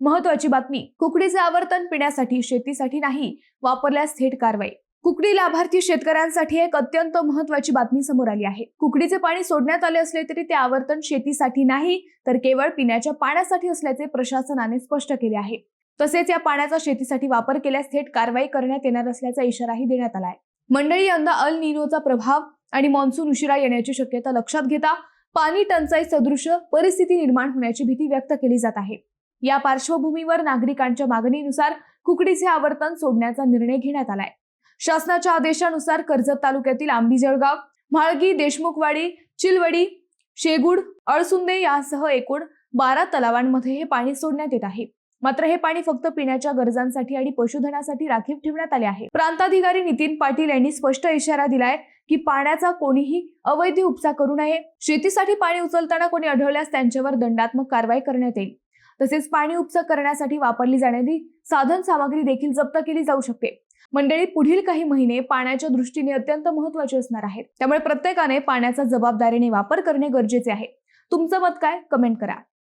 महत्त्वाची बातमी, कुकडीचे आवर्तन पिण्यासाठी, शेतीसाठी नाही, वापरल्यास थेट कारवाई। कुकडी लाभार्थी शेतकऱ्यांसाठी एक अत्यंत महत्त्वाची बातमी समोर आली आहे। कुकडीचे पाणी सोडण्यात आले असले तरी ते आवर्तन शेतीसाठी नाही तर केवळ पिण्याच्या पाण्यासाठी असल्याचे प्रशासनाने स्पष्ट केले आहे। तसेच या पाण्याचा शेतीसाठी वापर केल्यास थेट कारवाई करण्यात येणार असल्याचा इशाराही देण्यात आला आहे। मंडळी, यंदा अल नीनोचा प्रभाव आणि मान्सून उशिरा येण्याची शक्यता लक्षात घेता पाणी टंचाई सदृश परिस्थिती निर्माण होण्याची भीती व्यक्त केली जात आहे। या पार्श्वभूमीवर नागरिकांच्या मागणीनुसार कुकडीचे आवर्तन सोडण्याचा निर्णय घेण्यात आलाय। शासनाच्या आदेशानुसार कर्जत तालुक्यातील आंबीजळगाव, म्हाळगी, देशमुखवाडी, चिलवडी, शेगुड, अळसुंदे यासह एकूण 12 तलावांमध्ये हे पाणी सोडण्यात येत आहे। मात्र हे पाणी फक्त पिण्याच्या गरजांसाठी आणि पशुधनासाठी राखीव ठेवण्यात आले आहे। प्रांताधिकारी नितीन पाटील यांनी स्पष्ट इशारा दिलाय की पाण्याचा कोणीही अवैध उपसा करू नये। शेतीसाठी पाणी उचलताना कोणी आढळल्यास त्यांच्यावर दंडात्मक कारवाई करण्यात येईल। तसेच पाणी उपसा करण्यासाठी वापरली जाणारी साधन सामग्री देखील जप्त केली जाऊ शकते। मंडळी, पुढील काही महिने पाण्याच्या दृष्टीने अत्यंत महत्त्वाचे असणार आहेत, त्यामुळे प्रत्येकाने पाण्याचा जबाबदारीने वापर करणे गरजेचे आहे। तुमचं मत काय? कमेंट करा।